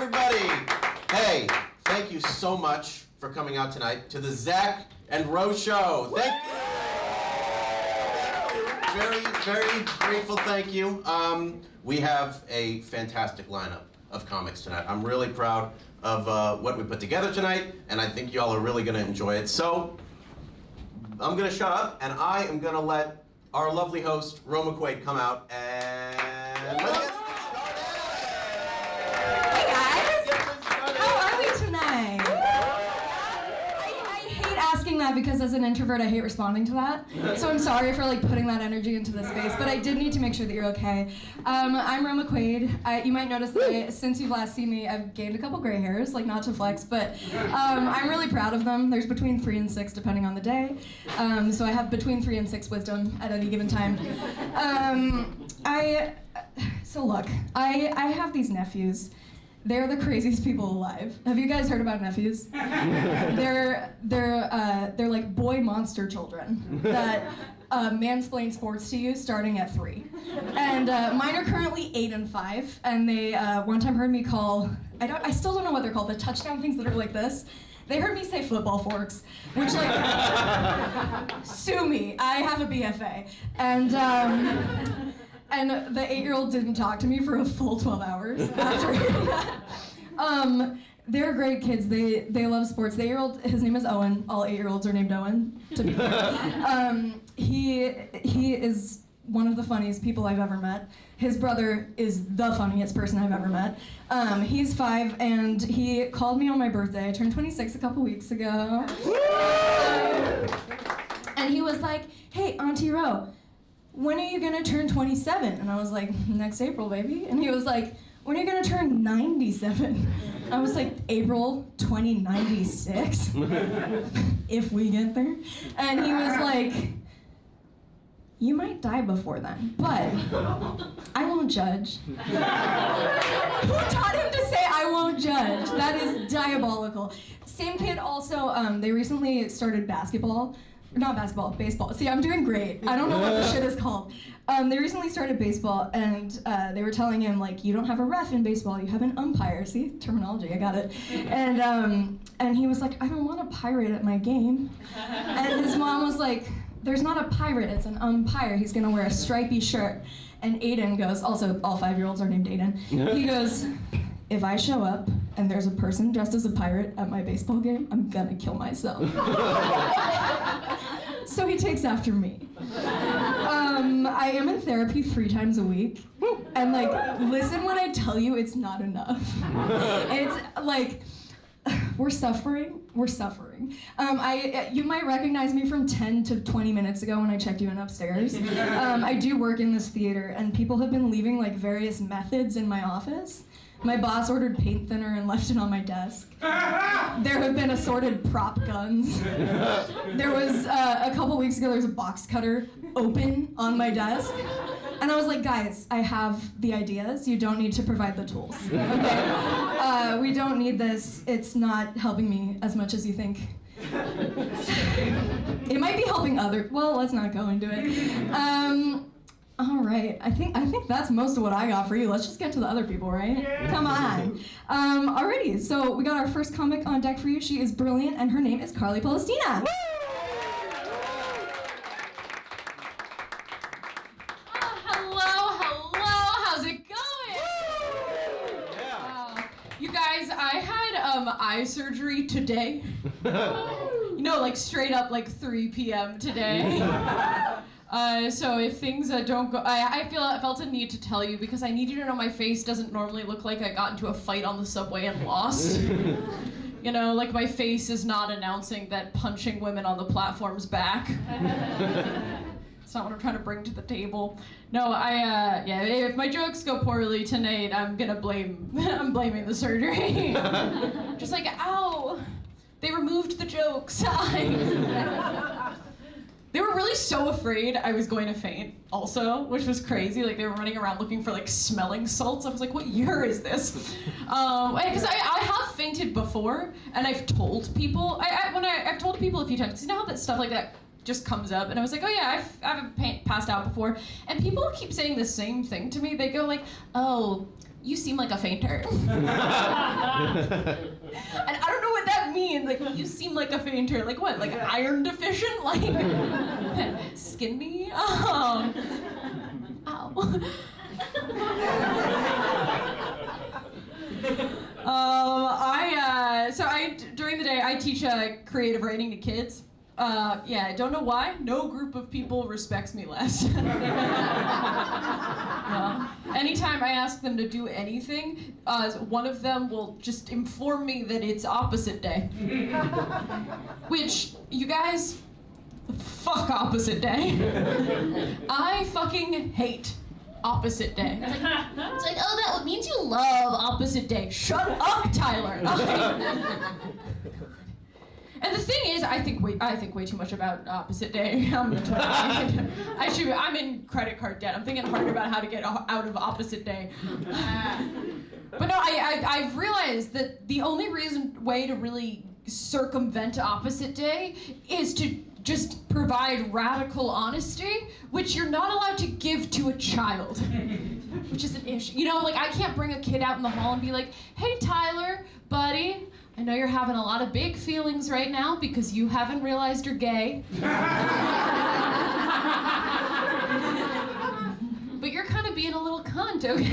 everybody. Hey, thank you so much for coming out tonight to the Zack and Ro Show. Thank you. Very, very grateful, thank you. We have a fantastic lineup of comics tonight. I'm really proud of what we put together tonight, and I think y'all are really gonna enjoy it. So, I'm gonna shut up, and I am gonna let our lovely host, Ro McQuaid, come out and let's get started. Hey guys, how are we tonight? I hate asking that because as an introvert, I hate responding to that. So I'm sorry for putting that energy into the space, but I did need to make sure that you're okay. I'm Ro McQuaid. You might notice that since you've last seen me, I've gained a couple gray hairs, not to flex, but I'm really proud of them. There's between 3 and 6 depending on the day. So I have between 3 and 6 wisdom at any given time. Look, I have these nephews. They're the craziest people alive. Have you guys heard about nephews? They're like boy monster children that mansplain sports to you starting at 3. And mine are currently 8 and 5, and they one time heard me call, I still don't know what they're called, the touchdown things that are like this. They heard me say football forks, which sue me, I have a BFA. And the 8-year-old didn't talk to me for a full 12 hours after hearing that. They're great kids. They love sports. The 8-year-old, his name is Owen. All 8-year-olds are named Owen, to be fair. He is one of the funniest people I've ever met. His brother is the funniest person I've ever met. He's 5, and he called me on my birthday. I turned 26 a couple weeks ago. And he was like, "Hey, Auntie Ro, when are you gonna turn 27? And I was like, "Next April, baby." And he was like, "When are you gonna turn 97? I was like, "April 2096, if we get there." And he was like, "You might die before then, but I won't judge." Who taught him to say "I won't judge"? That is diabolical. Same kid also, they recently started basketball. Not basketball, baseball. See, I'm doing great. I don't know what this shit is called. They recently started baseball, and they were telling him, you don't have a ref in baseball, you have an umpire. See, terminology, I got it. And he was like, "I don't want a pirate at my game." And his mom was like, "There's not a pirate, it's an umpire. He's gonna wear a stripy shirt." And Aiden goes, also all 5-year-olds are named Aiden. He goes, "If I show up and there's a person dressed as a pirate at my baseball game, I'm gonna kill myself." So he takes after me. I am in therapy 3 times a week, and listen when I tell you it's not enough. It's we're suffering. You might recognize me from 10 to 20 minutes ago when I checked you in upstairs. I do work in this theater, and people have been leaving various methods in my office. My boss ordered paint thinner and left it on my desk. There have been assorted prop guns. There was, a couple weeks ago, there was a box cutter open on my desk. And I was like, "Guys, I have the ideas. You don't need to provide the tools, okay? We don't need this. It's not helping me as much as you think." It might be helping well, let's not go into it. All right, I think that's most of what I got for you. Let's just get to the other people, right? Yeah. Come on. Alrighty, so we got our first comic on deck for you. She is brilliant, and her name is Carly Polistina. Hello, how's it going? Yeah. You guys, I had eye surgery today. Straight up 3 p.m. today. So if things don't go, I felt a need to tell you because I need you to know my face doesn't normally look like I got into a fight on the subway and lost. My face is not announcing that punching women on the platform's back. It's not what I'm trying to bring to the table. No, if my jokes go poorly tonight, I'm blaming the surgery. Just ow, they removed the jokes. They were really so afraid I was going to faint also, which was crazy. They were running around looking for smelling salts. I was like, "What year is this?" Because I have fainted before, and I've told people. I've told people a few times. You know how that stuff like that just comes up, and I was like, "Oh yeah, I've passed out before," and people keep saying the same thing to me. They go "Oh, you seem like a fainter. And I don't know what that means. Like, you seem like a fainter. Like what? Like iron deficient? Like skin me? Ow. During the day I teach creative writing to kids. I don't know why. No group of people respects me less. Anytime I ask them to do anything, one of them will just inform me that it's opposite day. Which, you guys, fuck opposite day. I fucking hate opposite day. It's like, oh, that means you love opposite day. Shut up, Tyler. And the thing is, I think way too much about opposite day. I'm in credit card debt. I'm thinking hard about how to get out of opposite day. But no, I've realized that the only way to really circumvent opposite day is to just provide radical honesty, which you're not allowed to give to a child, which is an issue. You know, like I can't bring a kid out in the hall and be like, hey, Tyler, buddy, I know you're having a lot of big feelings right now because you haven't realized you're gay. But you're kind of being a little cunt, okay?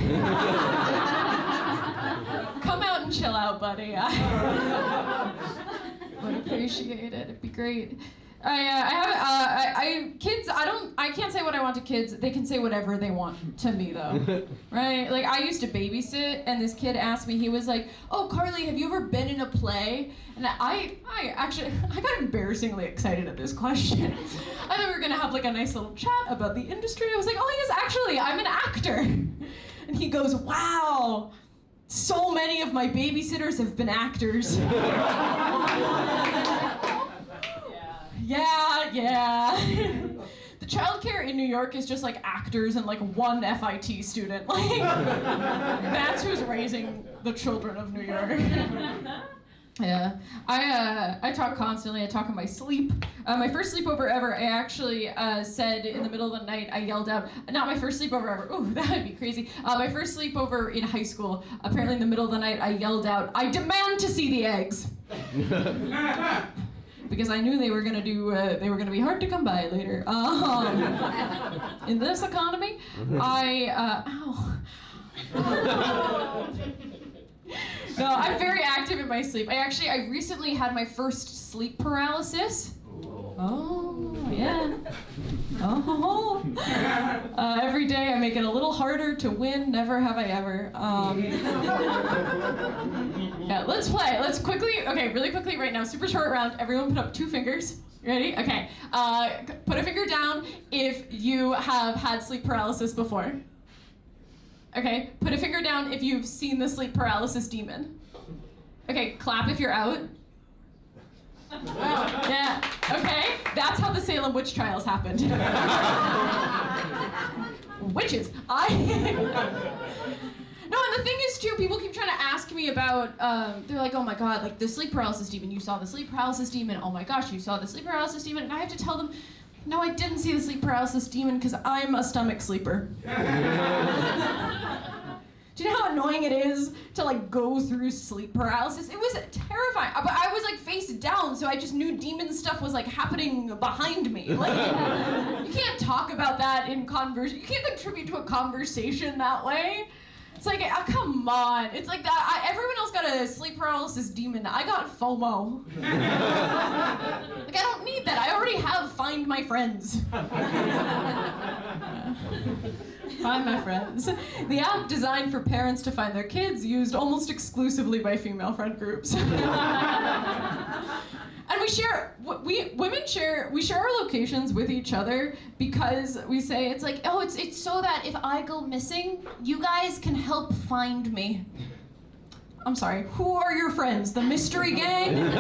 Come out and chill out, buddy. I would appreciate it. It'd be great. Kids, I can't say what I want to kids. They can say whatever they want to me, though. Right? Like, I used to babysit, and this kid asked me, he was like, oh, Carly, have you ever been in a play? And I got embarrassingly excited at this question. I thought we were gonna have like a nice little chat about the industry. I was like, oh, yes, actually, I'm an actor. And he goes, wow, so many of my babysitters have been actors. Yeah. The childcare in New York is just like actors and like one FIT student. Like, that's who's raising the children of New York. Yeah, I talk constantly. I talk in my sleep. My first sleepover ever, I actually said in the middle of the night, I yelled out, not my first sleepover ever, ooh, that would be crazy. My first sleepover in high school, apparently in the middle of the night, I yelled out, I demand to see the eggs. Because I knew they were gonna be hard to come by later. In this economy, No, I'm very active in my sleep. I recently had my first sleep paralysis. Oh, yeah. Oh. Every day I make it a little harder to win. Never have I ever. Yeah, let's play. Let's really quickly right now. Super short round. Everyone put up 2 fingers. Ready? Okay. Put a finger down if you have had sleep paralysis before. Okay, put a finger down if you've seen the sleep paralysis demon. Okay, clap if you're out. Yeah, okay, that's how the Salem witch trials happened. Witches. No, and the thing is too, people keep trying to ask me about, they're like, oh my god, like the sleep paralysis demon, you saw the sleep paralysis demon, oh my gosh, you saw the sleep paralysis demon, and I have to tell them, no, I didn't see the sleep paralysis demon because I'm a stomach sleeper. Do you know how annoying it is to like go through sleep paralysis? It was terrifying, but I was like face down, so I just knew demon stuff was like happening behind me. Like, you can't talk about that in conversation. You can't contribute to a conversation that way. It's like, oh, come on. It's like that. Everyone else got a sleep paralysis demon. I got FOMO. Like, I don't need that. I already have Find My Friends. Find My Friends. The app designed for parents to find their kids, used almost exclusively by female friend groups. And we share our locations with each other because we say, it's like, oh, it's so that if I go missing, you guys can help find me. I'm sorry, who are your friends? The mystery gang?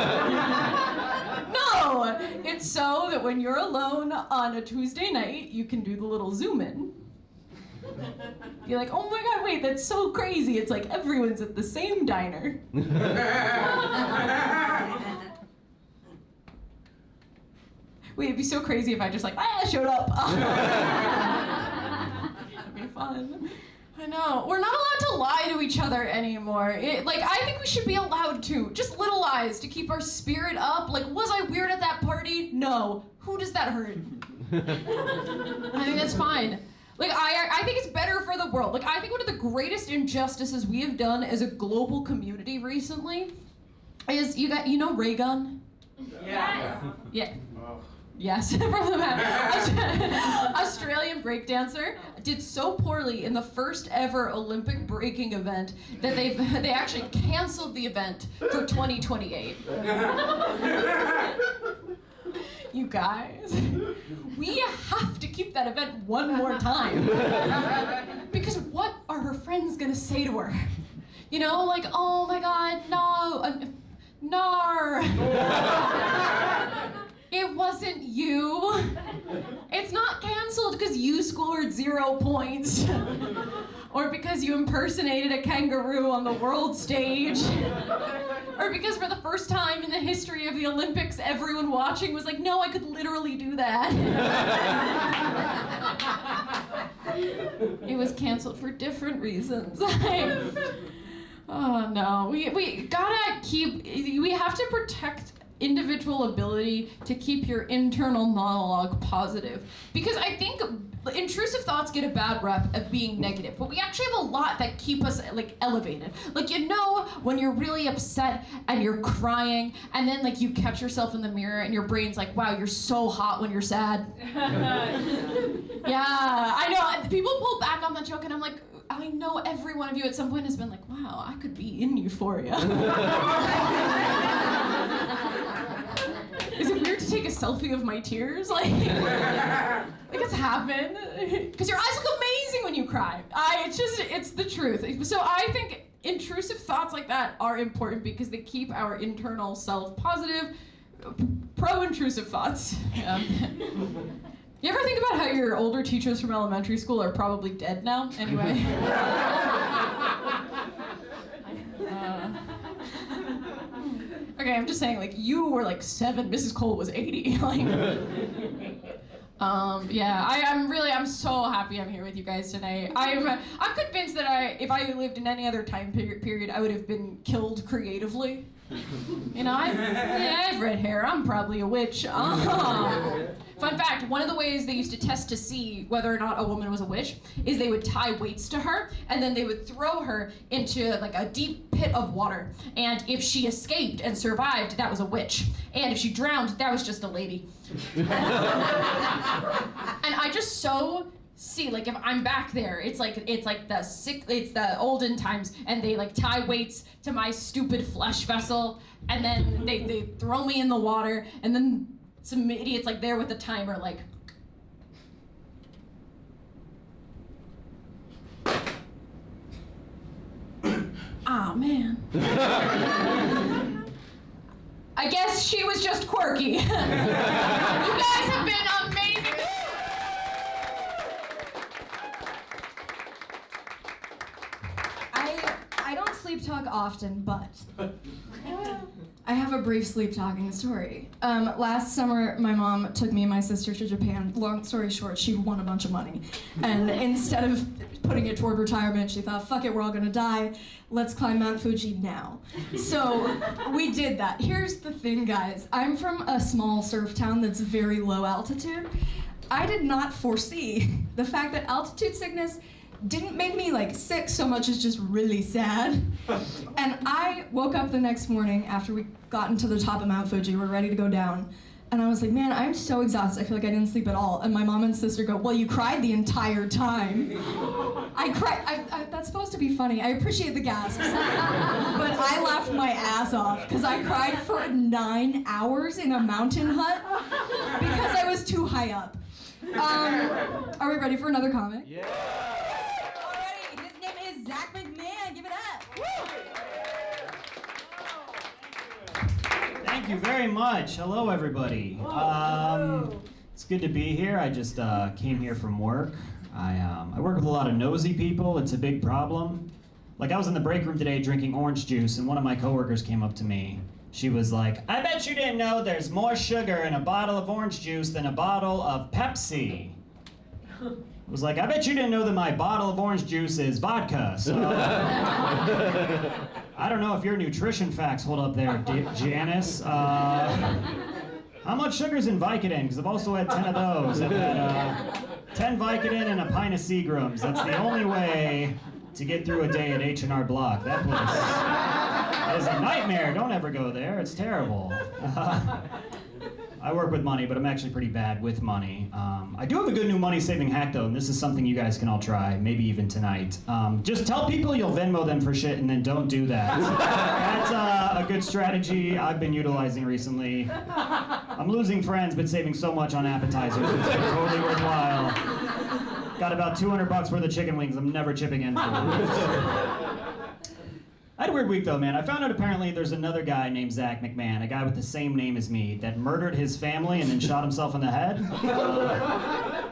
No, it's so that when you're alone on a Tuesday night, you can do the little zoom in. You're like, oh my god, wait, that's so crazy. It's like everyone's at the same diner. Wait, it'd be so crazy if I just like, showed up. That'd be fun. I know. We're not allowed to lie to each other anymore. I think we should be allowed to. Just little lies to keep our spirit up. Like, was I weird at that party? No. Who does that hurt? I think that's fine. Like, I think it's better for the world. Like, I think one of the greatest injustices we have done as a global community recently is, you know Ray Gun? Yes. Yeah. Yes, from the Australian breakdancer did so poorly in the first ever Olympic breaking event that they actually canceled the event for 2028. You guys, we have to keep that event one more time. Because what are her friends gonna say to her? You know, like, oh my God, no, nar. It wasn't you. It's not canceled because you scored 0 points. Or because you impersonated a kangaroo on the world stage. Or because for the first time in the history of the Olympics, everyone watching was like, no, I could literally do that. It was canceled for different reasons. Oh no, we gotta we have to protect individual ability to keep your internal monologue positive. Because I think intrusive thoughts get a bad rep of being negative, but we actually have a lot that keep us like elevated. Like, you know, when you're really upset and you're crying and then like you catch yourself in the mirror and your brain's like, wow, you're so hot when you're sad. Yeah, I know. People pull back on that joke and I'm like, I know every one of you at some point has been like, wow, I could be in Euphoria. Is it weird to take a selfie of my tears? Like it's happened. Because your eyes look amazing when you cry. It's the truth. So I think intrusive thoughts like that are important because they keep our internal self positive. Pro-intrusive thoughts. You ever think about how your older teachers from elementary school are probably dead now? Anyway. Okay, I'm just saying, like, you were like 7, Mrs. Cole was 80. Like, yeah, I'm so happy I'm here with you guys tonight. I'm convinced that if I lived in any other time period, I would have been killed creatively. You know, I have red hair. I'm probably a witch. Fun fact, one of the ways they used to test to see whether or not a woman was a witch is they would tie weights to her and then they would throw her into like a deep pit of water. And if she escaped and survived, that was a witch. And if she drowned, that was just a lady. And I just so see, like, if I'm back there, it's the olden times, and they like tie weights to my stupid flesh vessel, and then they throw me in the water, and then some idiot's like there with a timer, like. Ah, man. I guess she was just quirky. You guys have been amazing. I don't sleep talk often, but I have a brief sleep talking story. Last summer, my mom took me and my sister to Japan. Long story short, she won a bunch of money. And instead of putting it toward retirement, she thought, fuck it, we're all gonna die. Let's climb Mount Fuji now. So we did that. Here's the thing, guys. I'm from a small surf town that's very low altitude. I did not foresee the fact that altitude sickness didn't make me like sick so much as just really sad. And I woke up the next morning after we got into the top of Mount Fuji, we're ready to go down. And I was like, man, I'm so exhausted. I feel like I didn't sleep at all. And my mom and sister go, well, you cried the entire time. I cried, that's supposed to be funny. I appreciate the gasps. But I laughed my ass off because I cried for 9 hours in a mountain hut because I was too high up. Are we ready for another comic? Yeah. Zack McMahon, give it up. Thank you very much. Hello, everybody. It's good to be here. I just came here from work. I work with a lot of nosy people. It's a big problem. Like, I was in the break room today drinking orange juice, and one of my coworkers came up to me. She was like, I bet you didn't know there's more sugar in a bottle of orange juice than a bottle of Pepsi. was like, I bet you didn't know that my bottle of orange juice is vodka, so... I don't know if your nutrition facts hold up there, Janice. How much sugar's in Vicodin? Because I've also had 10 of those. I've had 10 Vicodin and a pint of Seagrams. That's the only way to get through a day at H&R Block. That place is a nightmare. Don't ever go there. It's terrible. I work with money, but I'm actually pretty bad with money. I do have a good new money-saving hack, though, and this is something you guys can all try, maybe even tonight. Just tell people you'll Venmo them for shit, and then don't do that. That's a good strategy I've been utilizing recently. I'm losing friends, but saving so much on appetizers. It's been totally worthwhile. Got about $200 worth of chicken wings I'm never chipping in for. I had a weird week though, man. I found out apparently there's another guy named Zack McMahon, a guy with the same name as me, that murdered his family and then shot himself in the head.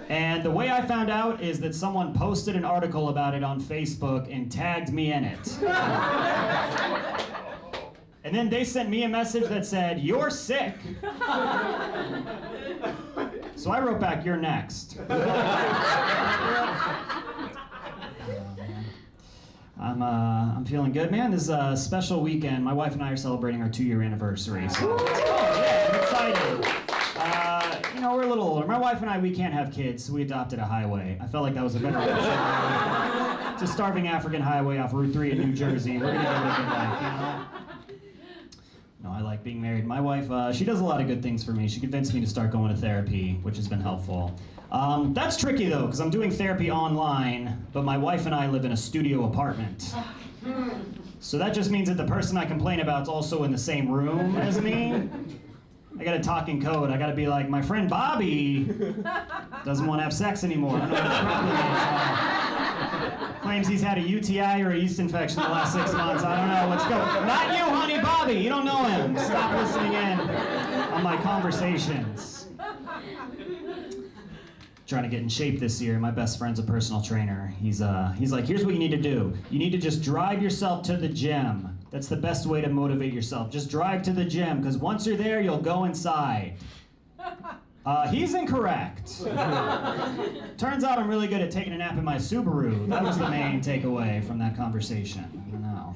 And the way I found out is that someone posted an article about it on Facebook and tagged me in it. And then they sent me a message that said, "You're sick." So I wrote back, "You're next." I'm feeling good, man. This is a special weekend. My wife and I are celebrating our 2-year anniversary. So yeah, I'm excited. We're a little older. My wife and I, we can't have kids, so we adopted a highway. I felt like that was a better option. It's a starving African highway off Route 3 in New Jersey. We're gonna live a good life, No, I like being married. My wife, she does a lot of good things for me. She convinced me to start going to therapy, which has been helpful. That's tricky though, because I'm doing therapy online, but my wife and I live in a studio apartment. So that just means that the person I complain about is also in the same room as me. I gotta talk in code. I gotta be like, my friend Bobby doesn't want to have sex anymore. I don't know what his problem is. Claims he's had a UTI or a yeast infection the last 6 months. I don't know. Let's go. Not you, honey, Bobby. You don't know him. Stop listening in on my conversations. Trying to get in shape this year. My best friend's a personal trainer. He's like, here's what you need to do. You need to just drive yourself to the gym. That's the best way to motivate yourself. Just drive to the gym, because once you're there, you'll go inside. He's incorrect. Turns out I'm really good at taking a nap in my Subaru. That was the main takeaway from that conversation. I don't know.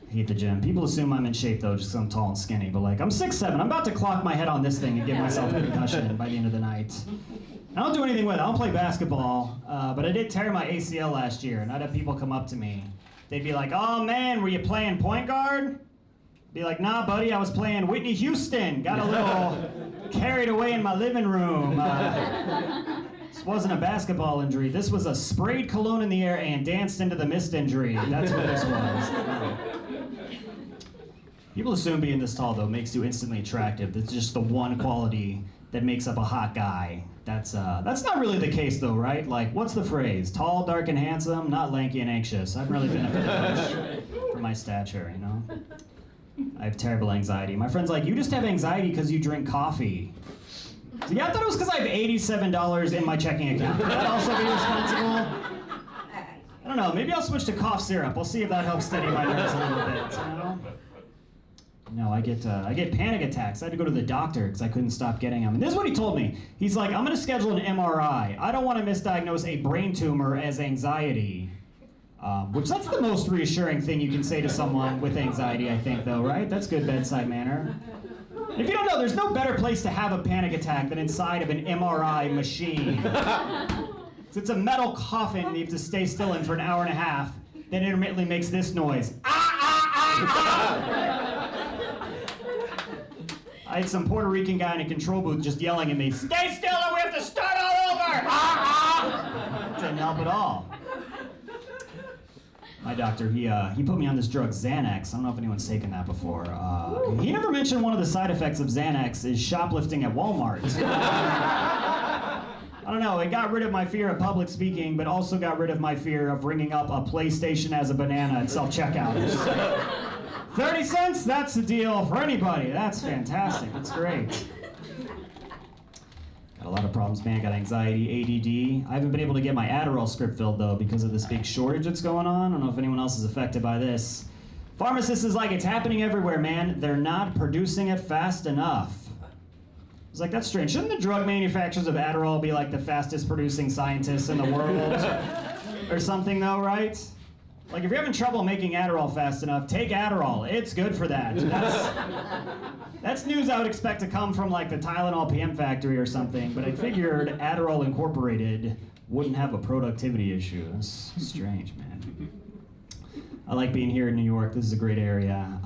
I hate the gym. People assume I'm in shape though, just because I'm tall and skinny, but like, I'm 6'7". I'm about to clock my head on this thing and give myself a concussion by the end of the night. I don't do anything with it. I don't play basketball, but I did tear my ACL last year, and I'd have people come up to me. They'd be like, "Oh man, were you playing point guard?" Be like, "Nah, buddy, I was playing Whitney Houston. Got a little carried away in my living room." This wasn't a basketball injury. This was a sprayed cologne in the air and danced into the mist injury. That's what this was. People assume being this tall, though, makes you instantly attractive. That's just the one quality that makes up a hot guy. That's not really the case, though, right? Like, what's the phrase? Tall, dark, and handsome, not lanky and anxious. I've really benefited much from my stature, you know? I have terrible anxiety. My friend's like, "You just have anxiety because you drink coffee." So, yeah, I thought it was because I have $87 in my checking account. Could that also be responsible? I don't know. Maybe I'll switch to cough syrup. We'll see if that helps steady my nerves a little bit, you know? No, I get panic attacks. I had to go to the doctor because I couldn't stop getting them. And this is what he told me. He's like, "I'm going to schedule an MRI. I don't want to misdiagnose a brain tumor as anxiety." Which that's the most reassuring thing you can say to someone with anxiety, I think, though, right? That's good bedside manner. If you don't know, there's no better place to have a panic attack than inside of an MRI machine. It's a metal coffin you have to stay still in for an hour and a half, then intermittently makes this noise. I had some Puerto Rican guy in a control booth just yelling at me, "Stay still or we have to start all over!" Didn't help at all. My doctor, he put me on this drug, Xanax. I don't know if anyone's taken that before. He never mentioned one of the side effects of Xanax is shoplifting at Walmart. I don't know, it got rid of my fear of public speaking, but also got rid of my fear of ringing up a PlayStation as a banana at self-checkout. 30 cents, that's the deal for anybody. That's fantastic, that's great. Got a lot of problems, man. Got anxiety, ADD. I haven't been able to get my Adderall script filled, though, because of this big shortage that's going on. I don't know if anyone else is affected by this. Pharmacist is like, "It's happening everywhere, man. They're not producing it fast enough." was like, that's strange. Shouldn't the drug manufacturers of Adderall be like the fastest producing scientists in the world? Or something though, right? Like if you're having trouble making Adderall fast enough, take Adderall. It's good for that. That's news I would expect to come from like the Tylenol PM factory or something, but I figured Adderall Incorporated wouldn't have a productivity issue. That's strange, man. I like being here in New York. This is a great area.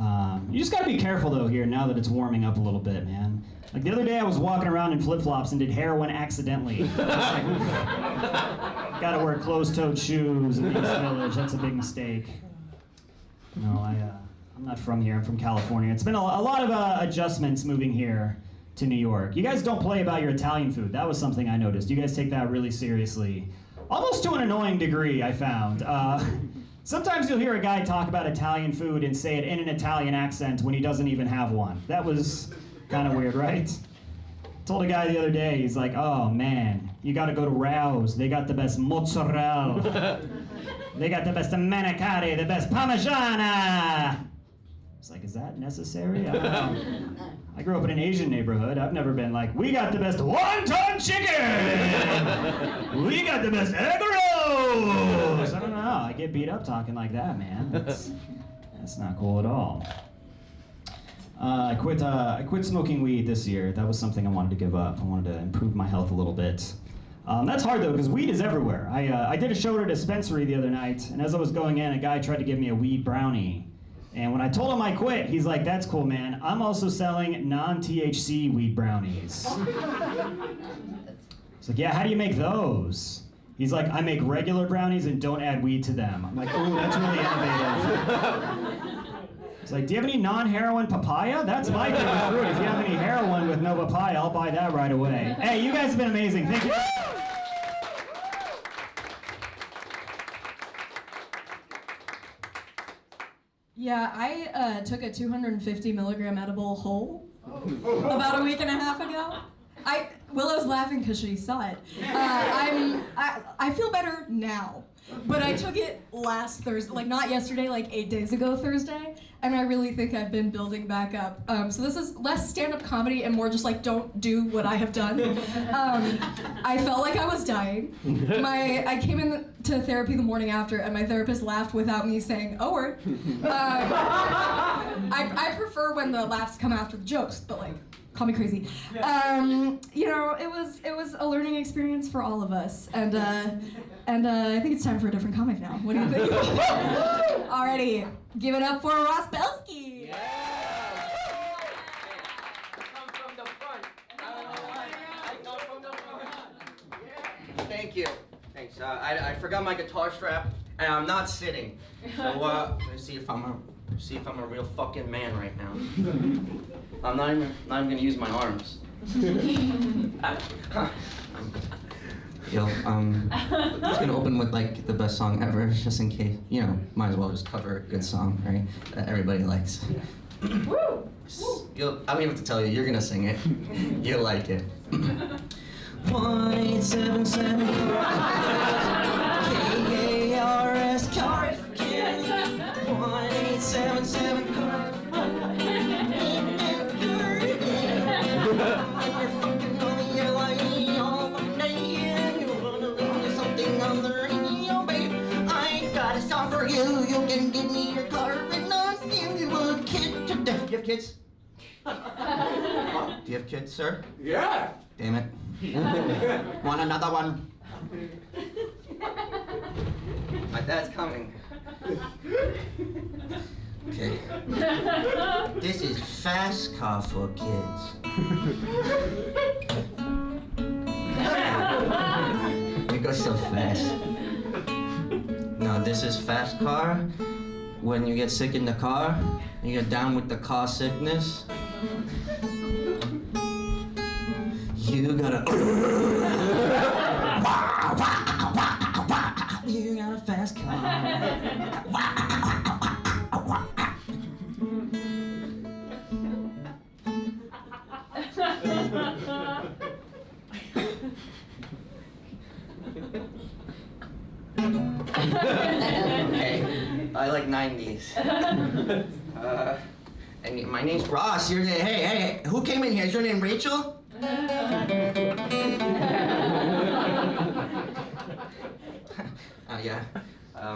You just gotta be careful though here now that it's warming up a little bit, man. Like the other day I was walking around in flip-flops and did heroin accidentally. Like, gotta wear closed-toed shoes in the East Village. That's a big mistake. No, I'm not from here. I'm from California. It's been a lot of adjustments moving here to New York. You guys don't play about your Italian food. That was something I noticed. You guys take that really seriously. Almost to an annoying degree, I found. Sometimes you'll hear a guy talk about Italian food and say it in an Italian accent when he doesn't even have one. That was kind of weird, right? Told a guy the other day, he's like, oh man, you gotta go to Rouse. They got the best mozzarella. They got the best manicotti, the best parmigiana. It's like, is that necessary? I don't know. I grew up in an Asian neighborhood. I've never been like, we got the best wonton chicken. We got the best egg rolls. I don't know. I get beat up talking like that, man. That's not cool at all. I quit smoking weed this year. That was something I wanted to give up. I wanted to improve my health a little bit. That's hard though, because weed is everywhere. I did a show at a dispensary the other night, and as I was going in, a guy tried to give me a weed brownie. And when I told him I quit, he's like, that's cool, man. I'm also selling non-THC weed brownies. It's like, yeah, how do you make those? He's like, I make regular brownies and don't add weed to them. I'm like, oh, that's really innovative. He's like, do you have any non-heroin papaya? That's my favorite fruit. If you have any heroin with no papaya, I'll buy that right away. Hey, you guys have been amazing. Thank you. Yeah, I took a 250 milligram edible whole about a week and a half ago. Willow's laughing because she saw it. I feel better now, but I took it last Thursday, like not yesterday, like 8 days ago Thursday, and I really think I've been building back up. So this is less stand-up comedy and more just like don't do what I have done. I felt like I was dying. I came into therapy the morning after, and my therapist laughed without me saying a word. I prefer when the laughs come after the jokes, but like, call me crazy. You know, it was a learning experience for all of us, and I think it's time for a different comic now. What do you think? Alrighty, give it up for Ross Belsky. Yeah. Come from the front. I come from the front. Yeah. Thank you. Thanks. I forgot my guitar strap, and I'm not sitting. So let's see if I'm a real fucking man right now. I'm not even gonna use my arms. I'm just gonna open with like the best song ever, just in case, you know, might as well just cover a good song, right? That everybody likes. I don't even have to tell you, you're gonna sing it. You'll like it. 1877 KARS cars for kids. 1877 cars. You can give me your car and I'll give you a kid today. Do you have kids? Do you have kids, sir? Yeah. Damn it. Want another one? My dad's coming. Okay. This is Fast Car for Kids. It goes so fast. No, this is Fast Car. When you get sick in the car, you get down with the car sickness. You gotta. You got a fast car. Hey, I like 90s. And my name's Ross. Hey, who came in here? Is your name Rachel? Yeah.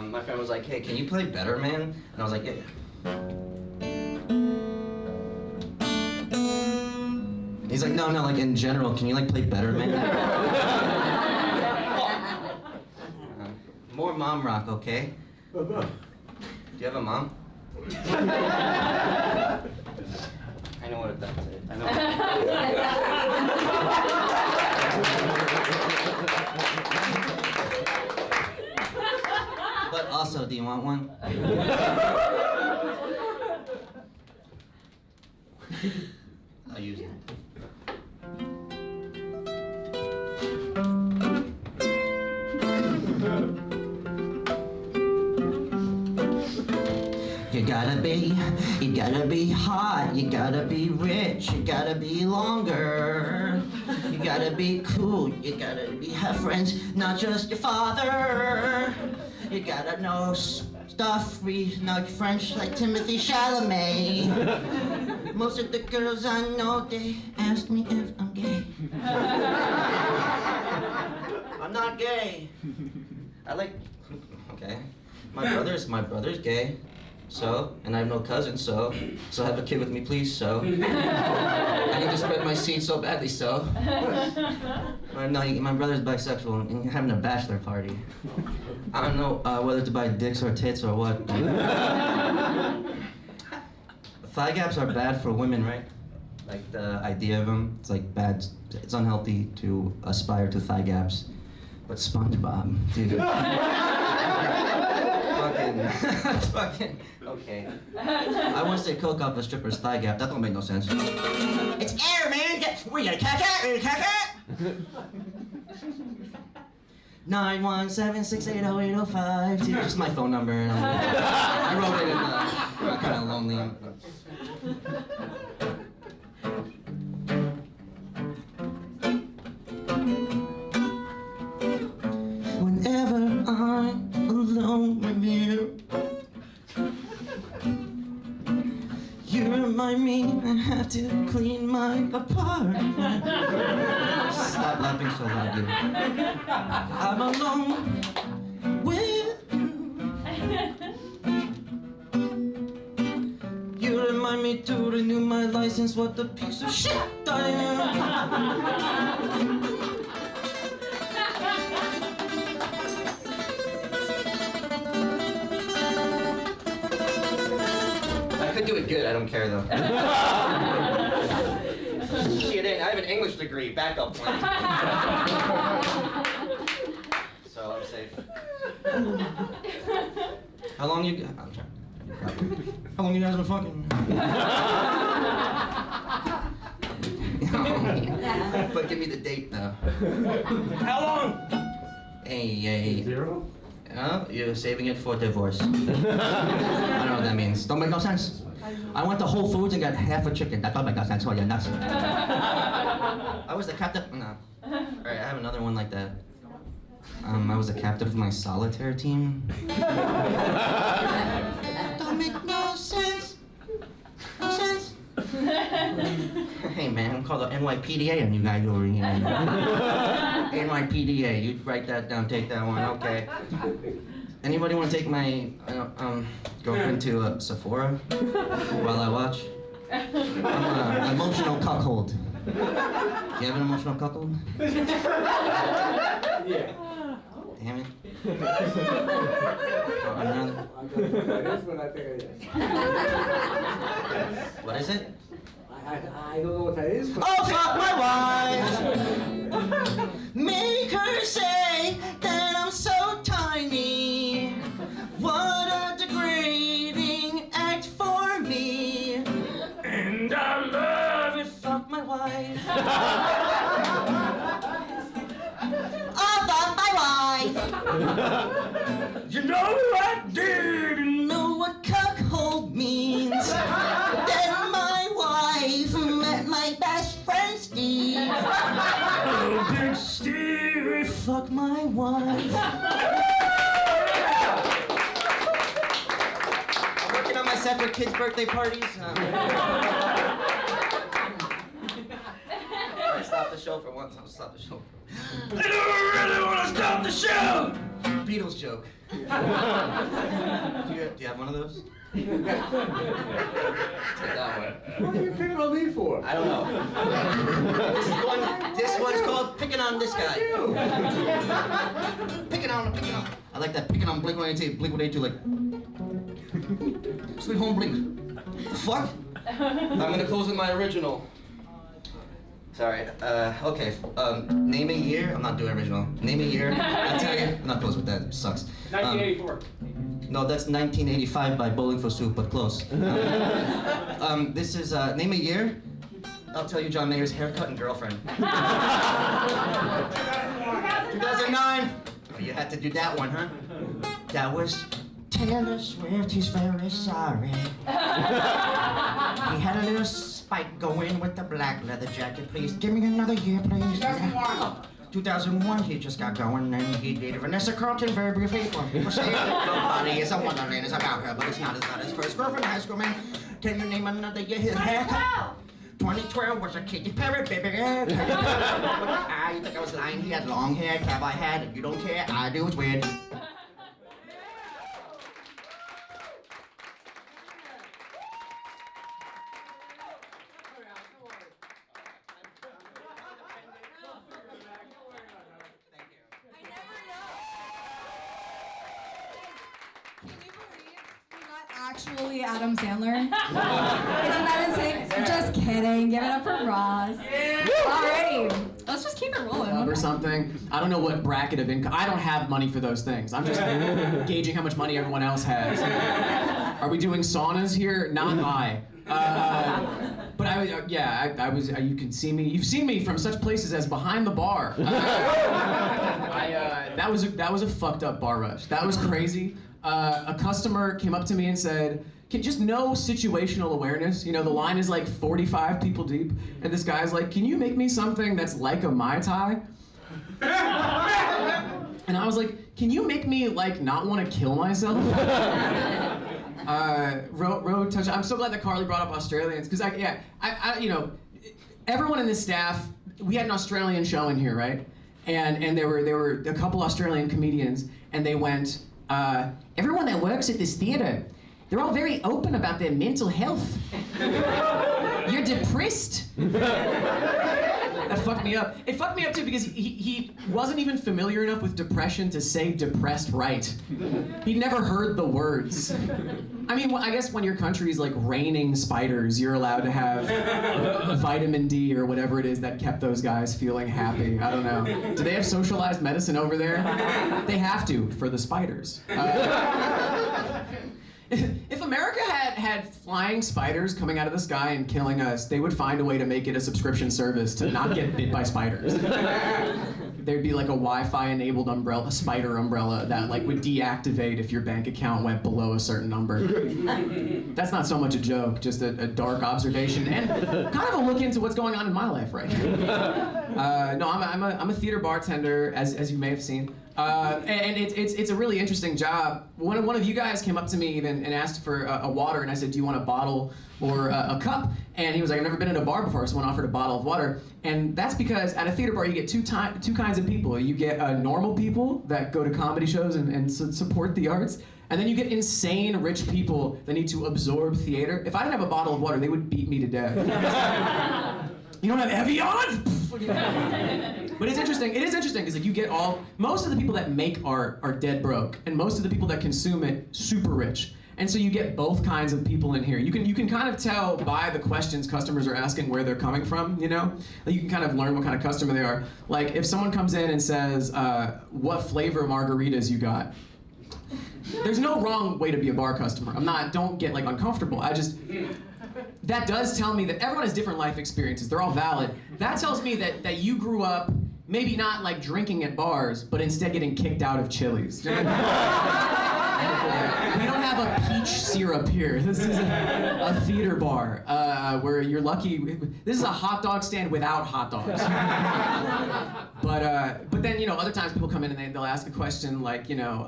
My friend was like, hey, can you play better, man? And I was like, yeah. He's like, no, like in general, can you like play better, man? More mom rock, okay? Do you have a mom? I know what that's it. I know. But also, do you want one? I'll use it. You gotta be hot, you gotta be rich, you gotta be longer. You gotta be cool, you gotta have friends, not just your father. You gotta know stuff, read not French like Timothy Chalamet. Most of the girls I know, they ask me if I'm gay. I'm not gay. Okay. My brother's gay. So, and I have no cousins, so have a kid with me, please, so. I need to spread my seed so badly, so. No, my brother's bisexual and having a bachelor party. I don't know whether to buy dicks or tits or what. Thigh gaps are bad for women, right? Like the idea of them, it's like bad, it's unhealthy to aspire to thigh gaps. But SpongeBob, dude. Fucking, okay. I want to say coke off a stripper's thigh gap. That don't make no sense. It's air, man. What, you gonna catch it? You gonna catch it? 917-680-805. See, just my phone number. And I wrote it in I'm kind of lonely. Whenever I'm alone with you, you remind me I have to clean my apartment. Stop laughing so loud, you. I'm alone with you. You remind me to renew my license. What a piece of shit I am. I could do it good, I don't care though. Shit, I have an English degree, backup plan. So I'm safe. How long you I'm trying. How long you guys been fucking? But give me the date though. How long? Hey. 0? You're saving it for divorce. I don't know what that means. Don't make no sense. I went to Whole Foods and got half a chicken. That don't make no sense. Well, you're nuts. I was the captain. No. Alright, I have another one like that. I was the captain of my solitaire team. Don't make no sense. No sense. Hey man, I'm called the NYPDA on you guys over here. NYPDA, you write that down, take that one, okay. Anybody want to take my girlfriend to Sephora while I watch? I'm an emotional cuckold. Do you have an emotional cuckold? Yeah. Damn it. That's what I figured it is. What is it? I don't know what that is. But Oh, fuck my wife! Make her say that I'm so tiny. What a degrading act for me. And I love it, fuck my wife. Oh, fuck my wife! You know I didn't know what cuckold means. Then my wife met my best friend Steve. Oh, big Steve, fuck my wife. I'm working on my set for kids' birthday parties. Stop the show for once. I'll stop the show. I don't really want to stop the show. Beatles joke. Do you have one of those? Take that one. What are you picking on me for? I don't know. This one's called Picking on This Guy. Picking on. I like that picking on Blink-182. Blink-182 like. Sweet Home Blink. The fuck? I'm gonna close with my original. Sorry. Okay. Name a year. I'm not doing original. Name a year. I tell you. I'm not close with that. It sucks. 1984. No, that's 1985 by Bowling for Soup, but close. This is name a year. I'll tell you John Mayer's Haircut and Girlfriend. 2009. Oh, you had to do that one, huh? That was Taylor Swift. He's very sorry. He had a little spike going with the black leather jacket. Please give me another year, please. 2001, he just got going and he dated Vanessa Carlton very briefly. Well, people say nobody is a wonderland, it's about her, but it's not as bad as first girlfriend, high school man. Can you name another year? His haircut. 2012 was a Katy Perry, baby. You think I was lying? He had long hair, cap I had. If you don't care, I do. It's weird. Actually Adam Sandler. Isn't that insane? Just kidding. Give it up for Ross. Alrighty. Let's just keep it rolling. Or something. I don't know what bracket of income. I don't have money for those things. I'm just gauging how much money everyone else has. Are we doing saunas here? Not I. But I was. You can see me. You've seen me from such places as behind the bar. That was a fucked up bar rush. That was crazy. A customer came up to me and said, just no situational awareness. You know, the line is like 45 people deep, and this guy's like, can you make me something that's like a Mai Tai? And I was like, can you make me like not want to kill myself? Ro touch. I'm so glad that Carly brought up Australians, because I you know, everyone in this staff, we had an Australian show in here, right? And there were a couple Australian comedians, and they went, everyone that works at this theater, they're all very open about their mental health. You're depressed. That fucked me up. It fucked me up too because he wasn't even familiar enough with depression to say depressed right. He'd never heard the words. I mean, I guess when your country's like raining spiders, you're allowed to have vitamin D or whatever it is that kept those guys feeling happy. I don't know. Do they have socialized medicine over there? They have to, for the spiders. If America had flying spiders coming out of the sky and killing us, they would find a way to make it a subscription service to not get bit by spiders. There'd be like a Wi-Fi enabled umbrella, spider umbrella that like would deactivate if your bank account went below a certain number. That's not so much a joke, just a dark observation and kind of a look into what's going on in my life right now. No, I'm a theater bartender, as you may have seen. And it's a really interesting job. One of you guys came up to me even and asked for a water, and I said, do you want a bottle or a cup? And he was like, I've never been in a bar before, so someone offered a bottle of water. And that's because at a theater bar, you get two kinds of people. You get normal people that go to comedy shows and support the arts, and then you get insane rich people that need to absorb theater. If I didn't have a bottle of water, they would beat me to death. You don't have Evian? But it's interesting. It is interesting because like you get most of the people that make art are dead broke, and most of the people that consume it super rich. And so you get both kinds of people in here. You can kind of tell by the questions customers are asking where they're coming from. You know, like you can kind of learn what kind of customer they are. Like if someone comes in and says, "What flavor margaritas you got?" There's no wrong way to be a bar customer. Don't get like uncomfortable. That does tell me that everyone has different life experiences. They're all valid. That tells me that you grew up maybe not like drinking at bars, but instead getting kicked out of Chili's. We don't have a peach syrup here. This is a theater bar where you're lucky. This is a hot dog stand without hot dogs. But then, you know, other times people come in and they'll ask a question like, you know,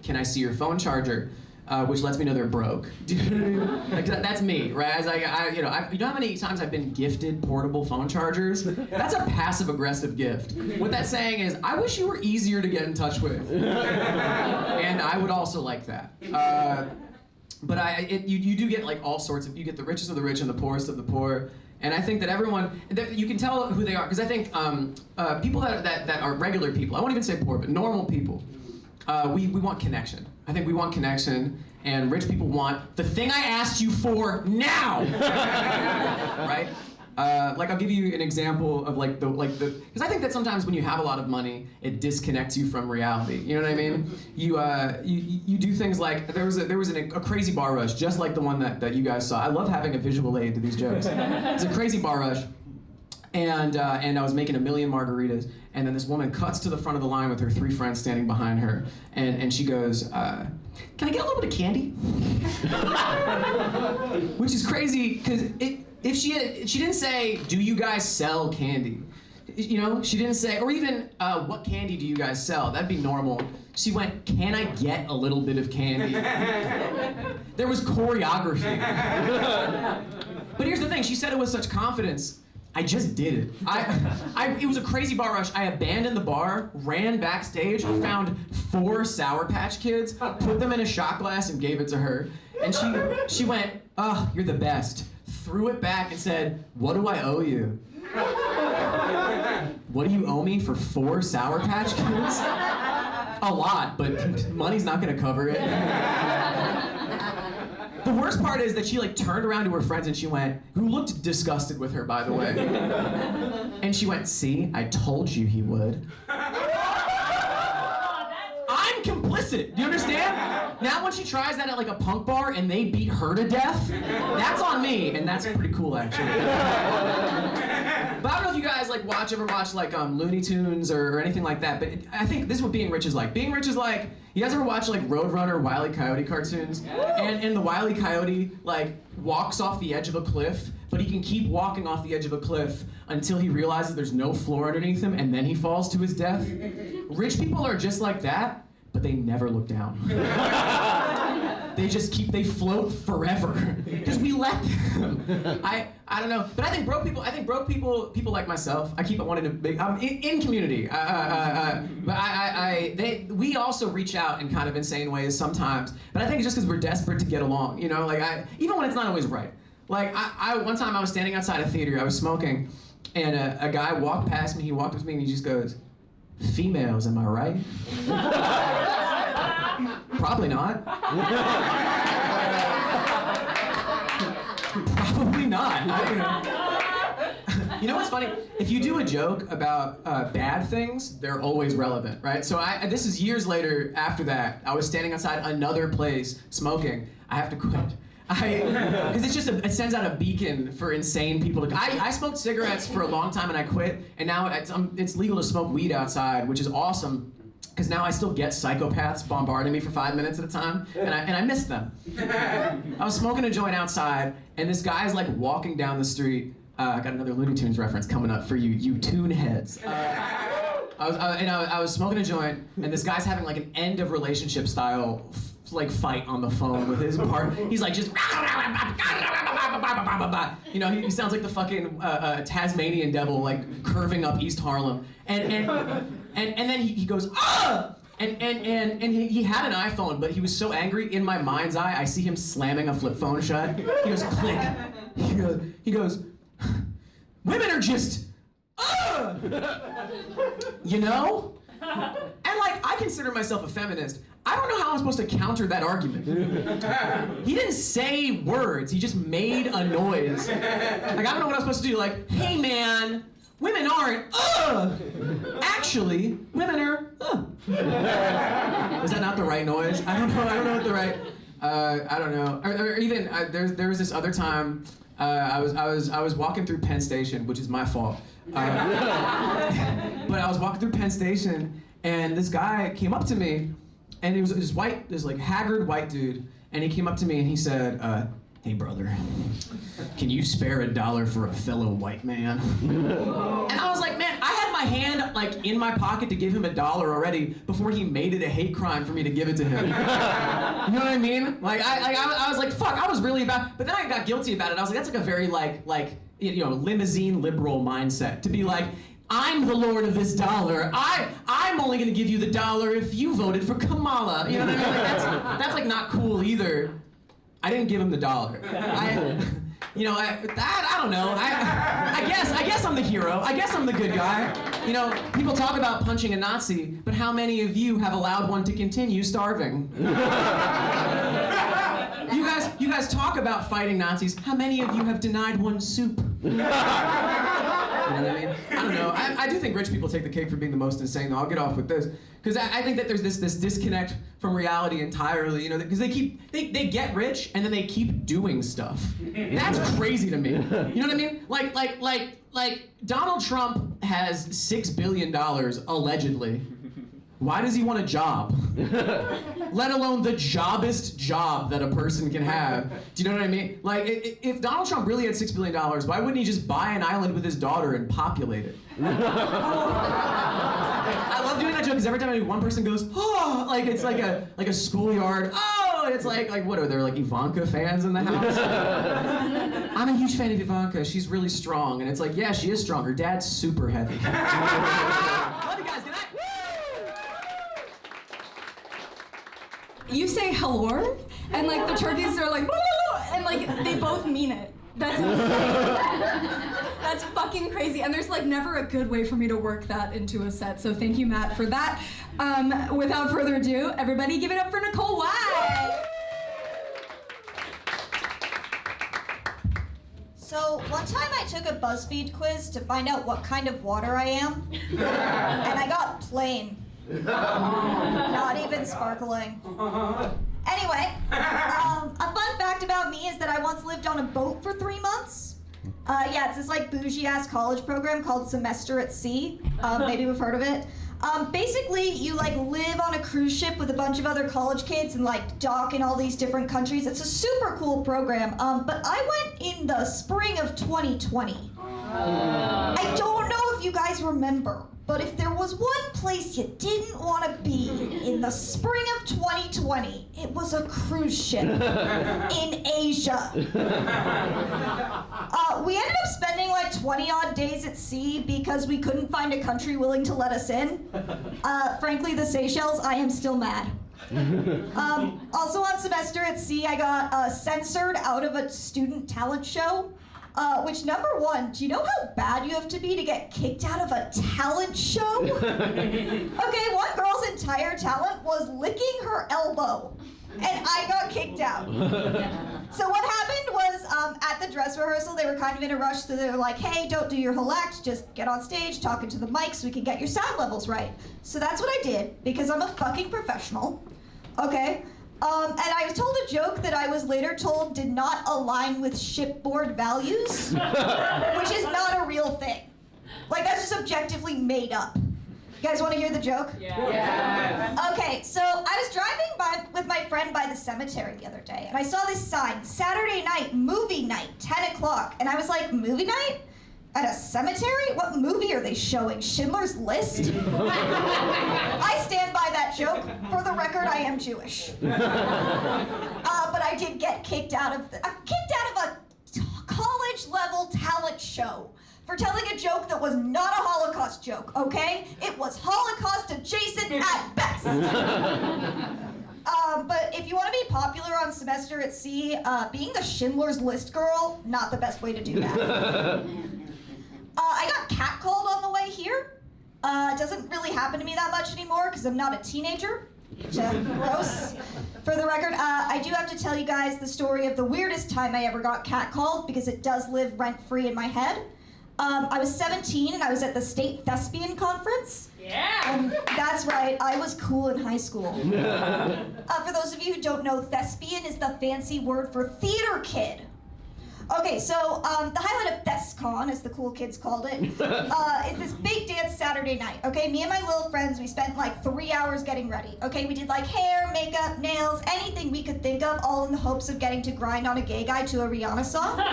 can I see your phone charger? which lets me know they're broke. Do you know what I mean? Like that's me, right? As you know how many times I've been gifted portable phone chargers? That's a passive-aggressive gift. What that's saying is, I wish you were easier to get in touch with, and I would also like that. But you do get like all sorts of, you get the richest of the rich and the poorest of the poor. And I think that everyone, you can tell who they are, because I think people that are regular people, I won't even say poor, but normal people, we want connection. I think we want connection, and rich people want the thing I asked you for now, right? Like I'll give you an example of because I think that sometimes when you have a lot of money, it disconnects you from reality. You know what I mean? You do things like there was a crazy bar rush, just like the one that you guys saw. I love having a visual aid to these jokes. It's a crazy bar rush, and I was making 1 million margaritas, and then this woman cuts to the front of the line with her 3 friends standing behind her, and she goes, "Can I get a little bit of candy?" Which is crazy because if she didn't say, "Do you guys sell candy?" You know, she didn't say, or even, "What candy do you guys sell?" That'd be normal. She went, "Can I get a little bit of candy?" There was choreography. But here's the thing, she said it with such confidence. I just did it. It was a crazy bar rush. I abandoned the bar, ran backstage, found 4 Sour Patch Kids, put them in a shot glass and gave it to her. And she went, "Oh, you're the best." Threw it back and said, "What do I owe you?" "What do you owe me for 4 Sour Patch Kids?" "A lot, but money's not gonna cover it." The worst part is that she turned around to her friends and she went, who looked disgusted with her, by the way. And she went, "See, I told you he would." I'm complicit, do you understand? Now when she tries that at a punk bar and they beat her to death, that's on me, and that's pretty cool actually. But I don't know if you guys ever watch Looney Tunes or anything like that, but I think this is what being rich is like. Being rich is like, you guys ever watch Roadrunner, Wile E. Coyote cartoons? And the Wile E. Coyote walks off the edge of a cliff, but he can keep walking off the edge of a cliff until he realizes there's no floor underneath him, and then he falls to his death. Rich people are just like that, but they never look down. They float forever because we let them. I don't know, but I think broke people like myself, I keep wanting to in community. We also reach out in kind of insane ways sometimes, but I think it's just because we're desperate to get along. You know, even when it's not always right. One time I was standing outside a theater, I was smoking, and a guy walked past me. He walked with me, and he just goes, "Females, am I right?" Probably not. Probably not. You know what's funny? If you do a joke about bad things, they're always relevant, right? So this is years later after that. I was standing outside another place smoking. I have to quit. Because it sends out a beacon for insane people to. I smoked cigarettes for a long time and I quit, and now it's legal to smoke weed outside, which is awesome. Because now I still get psychopaths bombarding me for 5 minutes at a time, and I miss them. I was smoking a joint outside, and this guy's walking down the street. I got another Looney Tunes reference coming up for you tune heads. I was smoking a joint, and this guy's having an end of relationship style fight on the phone with his partner. He's just you know, he sounds like the fucking Tasmanian devil curving up East Harlem, and then he goes, "Ah!" And he had an iPhone, but he was so angry. In my mind's eye, I see him slamming a flip phone shut. He goes, click. He goes, "Women are just, you know?" And I consider myself a feminist. I don't know how I'm supposed to counter that argument. He didn't say words, he just made a noise. I don't know what I'm supposed to do, "Hey man, women aren't, actually, women are, Is that not the right noise? I don't know what the right, I don't know. Or even, there was this other time, I was walking through Penn Station, which is my fault. But I was walking through Penn Station, and this guy came up to me, and he was this haggard white dude, and he came up to me and he said, "Hey brother, can you spare $1 for a fellow white man?" And I was like, man, I had my hand in my pocket to give him $1 already before he made it a hate crime for me to give it to him. You know what I mean? Like I was like, fuck, I was really about, but then I got guilty about it. I was like, that's like a very like limousine liberal mindset to be like, I'm the lord of this dollar. I'm only gonna give you the dollar if you voted for Kamala. You know what I mean? Like that's like not cool either. I didn't give him the dollar. I don't know. I guess I'm the hero. I guess I'm the good guy. You know, people talk about punching a Nazi, but how many of you have allowed one to continue starving? You guys talk about fighting Nazis. How many of you have denied one soup? You know what I mean? I don't know. I do think rich people take the cake for being the most insane, though. I'll get off with this. Because I think that there's this disconnect from reality entirely, you know, because they get rich and then they keep doing stuff. That's crazy to me. You know what I mean? Like Donald Trump has $6 billion, allegedly. Why does he want a job? Let alone the jobbest job that a person can have. Do you know what I mean? Like, if Donald Trump really had $6 billion, why wouldn't he just buy an island with his daughter and populate it? I love doing that joke because every time one person goes, oh, like it's like a schoolyard. Oh, and it's like what are there like Ivanka fans in the house? I'm a huge fan of Ivanka. She's really strong, and it's like, yeah, she is strong. Her dad's super heavy. Love you guys. Good night. You say hello, and like the turkeys are like, and like they both mean it. That's insane. That's fucking crazy. And there's like never a good way for me to work that into a set. So thank you, Matt, for that. Without further ado, everybody give it up for Nicole. Why? So one time I took a BuzzFeed quiz to find out what kind of water I am, and I got plain. Not even sparkling. Anyway, a fun fact about me is that I once lived on a boat for 3 months. Yeah, it's this like bougie-ass college program called Semester at Sea. Maybe we've heard of it. Basically, you like live on a cruise ship with a bunch of other college kids and like dock in all these different countries. It's a super cool program. But I went in the spring of 2020. I don't know if you guys remember, but if there was one place you didn't want to be in the spring of 2020, it was a cruise ship in Asia. We ended up spending like 20 odd days at sea because we couldn't find a country willing to let us in. Frankly, the Seychelles, I am still mad. Also on Semester at Sea, I got censored out of a student talent show. Which, number one, do you know how bad you have to be to get kicked out of a talent show? Okay, one girl's entire talent was licking her elbow, and I got kicked out. So what happened was, at the dress rehearsal, they were kind of in a rush, so they were like, hey, don't do your whole act, just get on stage, talk into the mic so we can get your sound levels right. So that's what I did, because I'm a fucking professional, okay? And I was told a joke that I was later told did not align with shipboard values, which is not a real thing. Like, that's just objectively made up. You guys want to hear the joke? Yeah. Okay, so I was driving with my friend by the cemetery the other day, and I saw this sign, Saturday night, movie night, 10 o'clock. And I was like, movie night? At a cemetery? What movie are they showing? Schindler's List? I stand by that joke. For the record, I am Jewish. But I did get kicked out of a college-level talent show for telling a joke that was not a Holocaust joke, okay? It was Holocaust adjacent at best. But if you want to be popular on Semester at Sea, being the Schindler's List girl, not the best way to do that. I got catcalled on the way here. It doesn't really happen to me that much anymore because I'm not a teenager. Gross. For the record, I do have to tell you guys the story of the weirdest time I ever got catcalled because it does live rent-free in my head. I was 17 and I was at the state thespian conference. Yeah! That's right, I was cool in high school. For those of you who don't know, thespian is the fancy word for theater kid. Okay, so the highlight of ThesCon, as the cool kids called it, is this big dance Saturday night. Okay, me and my little friends, we spent like 3 hours getting ready. Okay, we did like hair, makeup, nails, anything we could think of, all in the hopes of getting to grind on a gay guy to a Rihanna song. Now,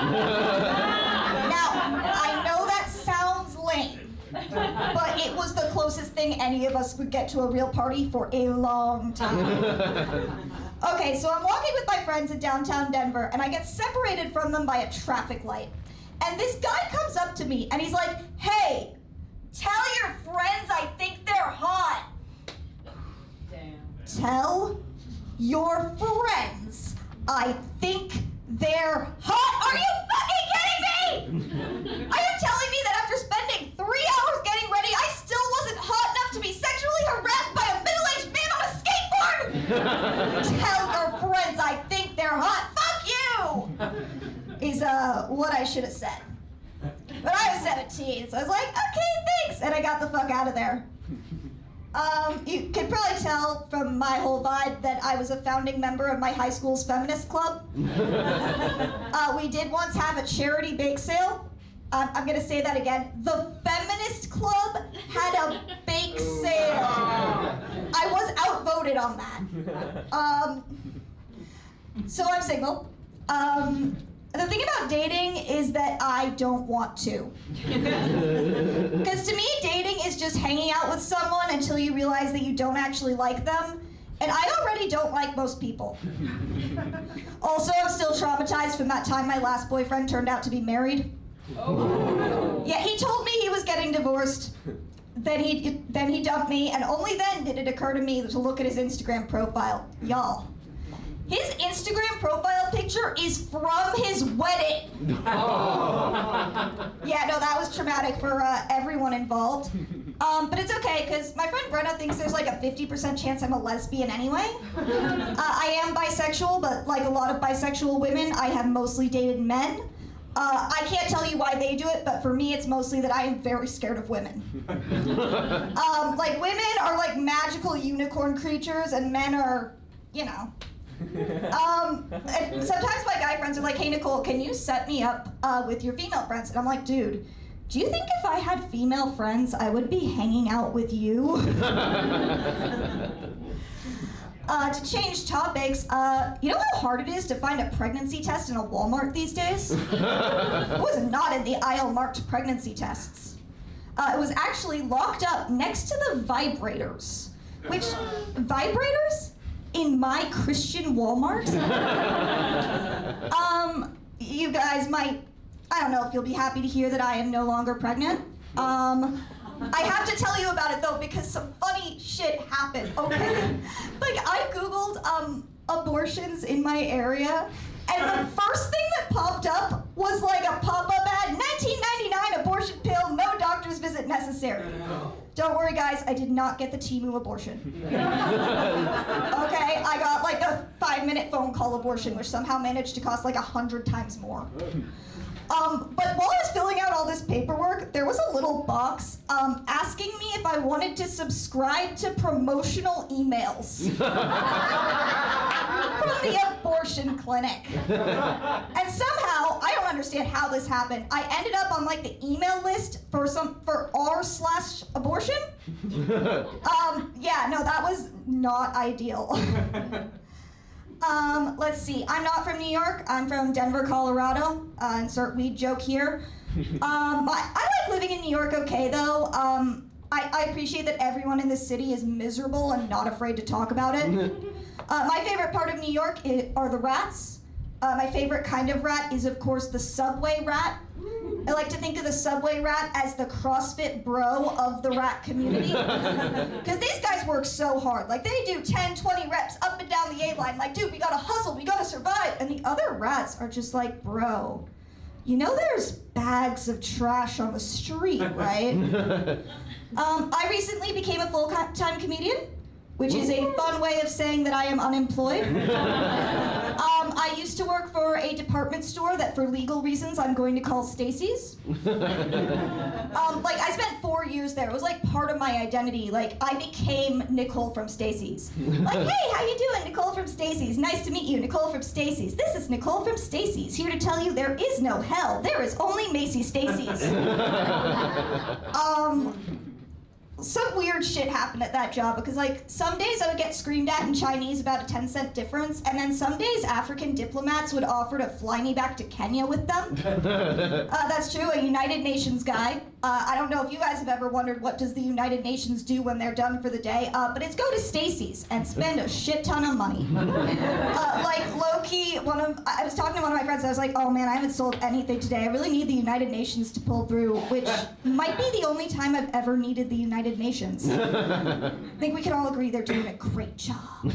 I know that sounds lame, but it was the closest thing any of us would get to a real party for a long time. Okay, so I'm walking with my friends in downtown Denver, and I get separated from them by a traffic light. And this guy comes up to me, and he's like, "Hey, tell your friends I think they're hot." Damn. Tell your friends I think they're hot? Are you fucking kidding me? Are you telling me that after spending 3 hours getting ready, I still wasn't hot enough to be sexually harassed by a middle-aged man on a skateboard? Tell your friends I think they're hot. Fuck you! Is what I should have said. But I was 17, so I was like, okay, thanks, and I got the fuck out of there. You can probably tell from my whole vibe that I was a founding member of my high school's feminist club. We did once have a charity bake sale. I'm gonna say that again. The feminist club had a bake sale. I was outvoted on that. So I'm single. The thing about dating is that I don't want to. Because to me, dating is just hanging out with someone until you realize that you don't actually like them. And I already don't like most people. Also, I'm still traumatized from that time my last boyfriend turned out to be married. Oh. Yeah, he told me he was getting divorced. Then he dumped me, and only then did it occur to me to look at his Instagram profile. Y'all. His Instagram profile picture is from his wedding. Oh. Yeah, no, that was traumatic for everyone involved. But it's okay, because my friend Brenna thinks there's like a 50% chance I'm a lesbian anyway. I am bisexual, but like a lot of bisexual women, I have mostly dated men. I can't tell you why they do it, but for me, it's mostly that I am very scared of women. Like, women are like magical unicorn creatures, and men are, you know. And sometimes my guy friends are like, "Hey Nicole, can you set me up with your female friends?" And I'm like, "Dude, do you think if I had female friends, I would be hanging out with you?" To change topics, you know how hard it is to find a pregnancy test in a Walmart these days? It was not in the aisle marked pregnancy tests. It was actually locked up next to the vibrators. Which, vibrators? In my Christian Walmart? You guys might, I don't know if you'll be happy to hear that I am no longer pregnant. I have to tell you about it though, because some funny shit happened, okay? Like, I Googled abortions in my area, and the first thing that popped up was like a pop-up ad, 1999 abortion pill, no doctor's visit necessary. Don't worry guys, I did not get the Temu abortion. Okay, I got like a 5-minute phone call abortion, which somehow managed to cost like 100 times more. But while I was filling out all this paperwork, there was a little box asking me if I wanted to subscribe to promotional emails from the abortion clinic. And somehow, I don't understand how this happened, I ended up on like the email list for r/abortion. Yeah, no, that was not ideal. Let's see, I'm not from New York, I'm from Denver, Colorado. Insert weed joke here. I like living in New York okay though. I appreciate that everyone in this city is miserable and not afraid to talk about it. My favorite part of New York are the rats. My favorite kind of rat is of course the subway rat. I like to think of the subway rat as the CrossFit bro of the rat community. Because these guys work so hard. Like, they do 10, 20 reps up and down the A-line. Like, dude, we gotta hustle, we gotta survive. And the other rats are just like, bro, you know there's bags of trash on the street, right? I recently became a full-time comedian, which is a fun way of saying that I am unemployed. I used to work for a department store that for legal reasons I'm going to call Stacy's. Like, I spent 4 years there. It was like part of my identity. Like, I became Nicole from Stacy's. Like, hey, how you doing? Nicole from Stacy's. Nice to meet you, Nicole from Stacy's. This is Nicole from Stacy's, here to tell you there is no hell. There is only Macy Stacy's. some weird shit happened at that job because like some days I would get screamed at in Chinese about a 10-cent difference, and then some days African diplomats would offer to fly me back to Kenya with them. That's true, a United Nations guy. I don't know if you guys have ever wondered what does the United Nations do when they're done for the day, but it's go to Stacy's and spend a shit ton of money. Like low-key, I was talking to one of my friends and I was like, oh man, I haven't sold anything today. I really need the United Nations to pull through, which might be the only time I've ever needed the United Nations. I think we can all agree they're doing a great job.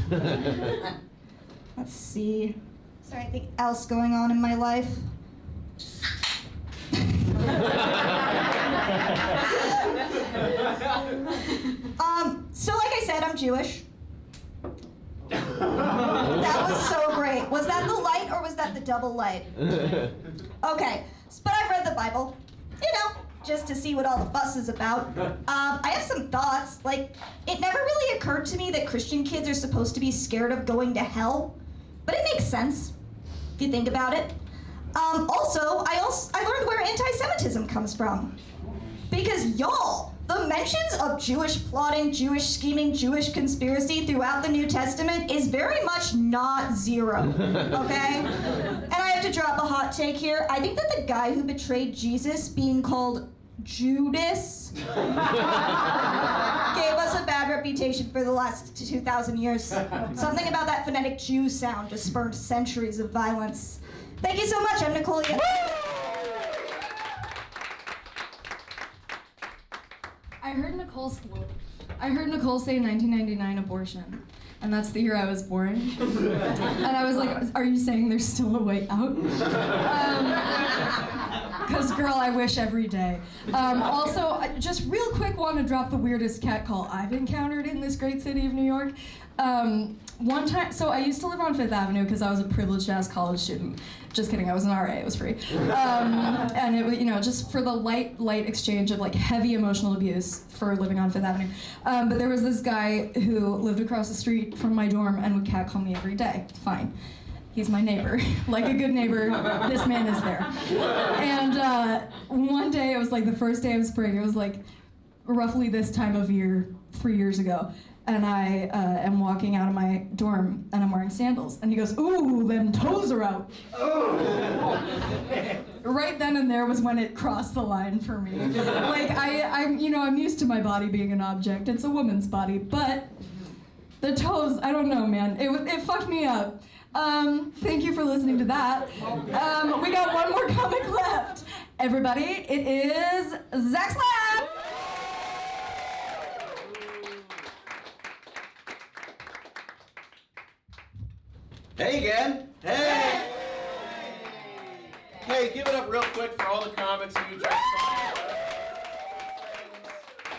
Let's see. Is there anything else going on in my life? So like I said, I'm Jewish. That was so great. Was that the light or was that the double light? Okay, but I've read the Bible, just to see what all the fuss is about. I have some thoughts. Like, it never really occurred to me that Christian kids are supposed to be scared of going to hell, but it makes sense if you think about it. Also, I learned where anti-Semitism comes from. Because y'all, the mentions of Jewish plotting, Jewish scheming, Jewish conspiracy throughout the New Testament is very much not zero, okay? And I have to drop a hot take here. I think that the guy who betrayed Jesus, being called Judas, gave us a bad reputation for the last 2,000 years. Something about that phonetic Jew sound just spurned centuries of violence. Thank you so much, I'm Nicole. I heard Nicole say 1999 abortion, and that's the year I was born. And I was like, are you saying there's still a way out? Because girl, I wish every day. Also, I just real quick want to drop the weirdest catcall I've encountered in this great city of New York. One time, so I used to live on 5th Avenue because I was a privileged ass college student. Just kidding, I was an RA, it was free. And it was, just for the light exchange of like heavy emotional abuse for living on 5th Avenue. But there was this guy who lived across the street from my dorm and would catcall me every day. Fine. He's my neighbor. Like a good neighbor, this man is there. And one day, it was like the first day of spring, it was like roughly this time of year, 3 years ago. And I am walking out of my dorm, and I'm wearing sandals. And he goes, ooh, them toes are out. Right then and there was when it crossed the line for me. Like, I'm used to my body being an object. It's a woman's body, but the toes, I don't know, man. It fucked me up. Thank you for listening to that. We got one more comic left. Everybody, it is Zach Slab. Hey again. Hey. Hey, give it up real quick for all the comics who you just saw.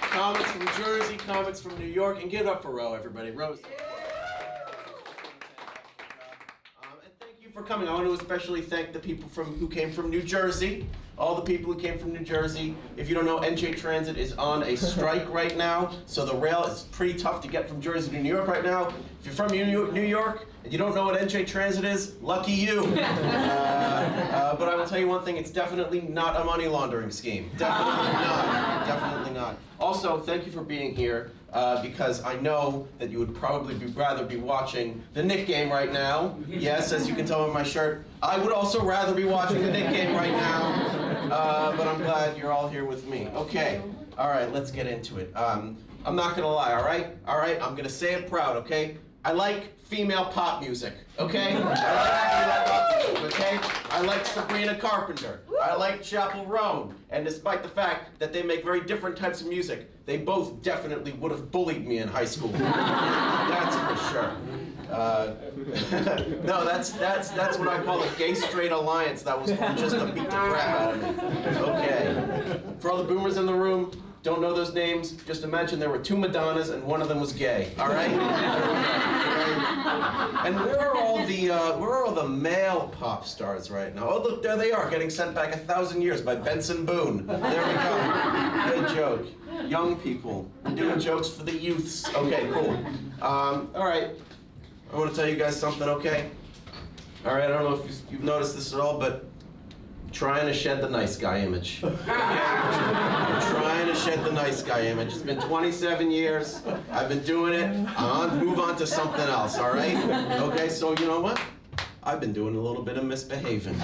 Comics from Jersey, comics from New York, and give it up for Ro, everybody. Ro's. And thank you for coming. I want to especially thank the people who came from New Jersey. All the people who came from New Jersey. If you don't know, NJ Transit is on a strike right now, so the rail is pretty tough to get from Jersey to New York right now. If you're from New York and you don't know what NJ Transit is, lucky you. But I will tell you one thing, it's definitely not a money laundering scheme. Definitely not. Definitely not. Also, thank you for being here, because I know that you would probably rather be watching the Knick game right now. Yes, as you can tell by my shirt, I would also rather be watching the Knick game right now. But I'm glad you're all here with me. Okay, all right, let's get into it. I'm not gonna lie, all right? All right, I'm gonna say it proud, okay? I like female pop music, okay? I like female pop music, okay? I like Sabrina Carpenter. I like Chappell Roan. And despite the fact that they make very different types of music, they both definitely would have bullied me in high school. That's for sure. No, that's what I call a gay straight alliance that was formed just to beat the crap out of me. Okay. For all the boomers in the room, don't know those names, just imagine there were 2 Madonnas and one of them was gay, all right? And where are all the male pop stars right now? Oh, look, there they are, getting sent back 1,000 years by Benson Boone. There we go. Good joke. Young people, doing jokes for the youths. Okay, cool. All right, I want to tell you guys something, okay? All right, I don't know if you've noticed this at all, but trying to shed the nice guy image. I'm trying to shed the nice guy image. It's been 27 years. I've been doing it. Move on to something else, all right? Okay, so you know what? I've been doing a little bit of misbehaving.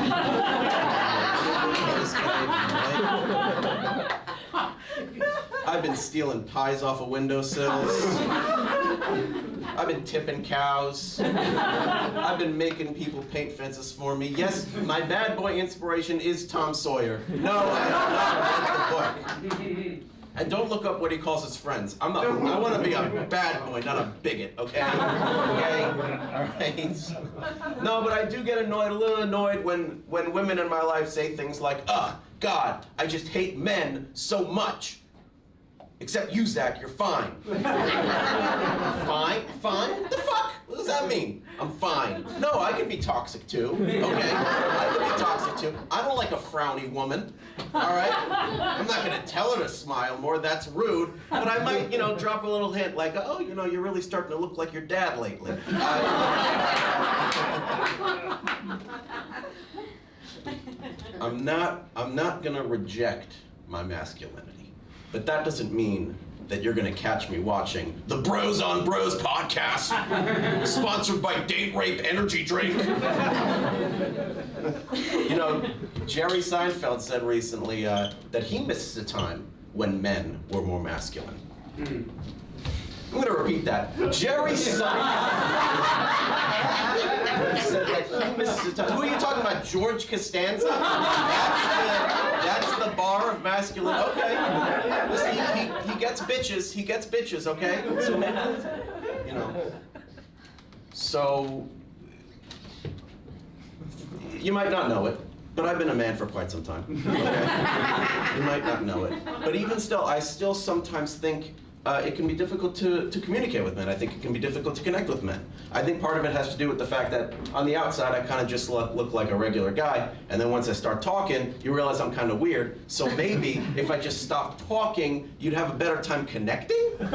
I've been stealing pies off of windowsills. I've been tipping cows. I've been making people paint fences for me. Yes, my bad boy inspiration is Tom Sawyer. No, I have not read the book. And don't look up what he calls his friends. I want to be a bad boy, not a bigot, okay? Okay? All right? No, but I do get a little annoyed when women in my life say things like, ugh, God, I just hate men so much. Except you, Zach, you're fine. Fine? Fine? What the fuck? What does that mean? I'm fine. No, I can be toxic too, okay? I can be toxic too. I don't like a frowny woman, all right? I'm not gonna tell her to smile more, that's rude, but I might, drop a little hint like, oh, you're really starting to look like your dad lately. I'm not gonna reject my masculinity. But that doesn't mean that you're gonna catch me watching the Bros on Bros podcast, sponsored by Date Rape Energy Drink. Jerry Seinfeld said recently that he misses a time when men were more masculine. I'm gonna repeat that. Jerry Seinfeld said that he misses a time. Who are you talking about, George Costanza? That's the bar of masculine. Okay. Listen, he gets bitches. He gets bitches. Okay. So you might not know it, but I've been a man for quite some time. Okay. You might not know it, but even still, I still sometimes think. It can be difficult to communicate with men. I think it can be difficult to connect with men. I think part of it has to do with the fact that on the outside, I kind of just look like a regular guy, and then once I start talking, you realize I'm kind of weird. So maybe if I just stopped talking, you'd have a better time connecting? No.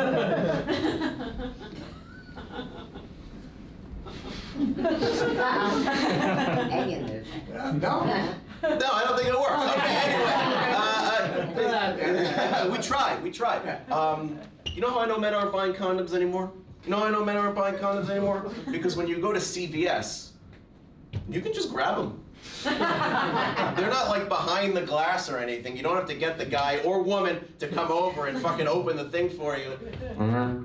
No, I don't think it works. Okay, anyway. We tried. You know how I know men aren't buying condoms anymore? You know how I know men aren't buying condoms anymore? Because when you go to CVS, you can just grab them. They're not like behind the glass or anything. You don't have to get the guy or woman to come over and fucking open the thing for you.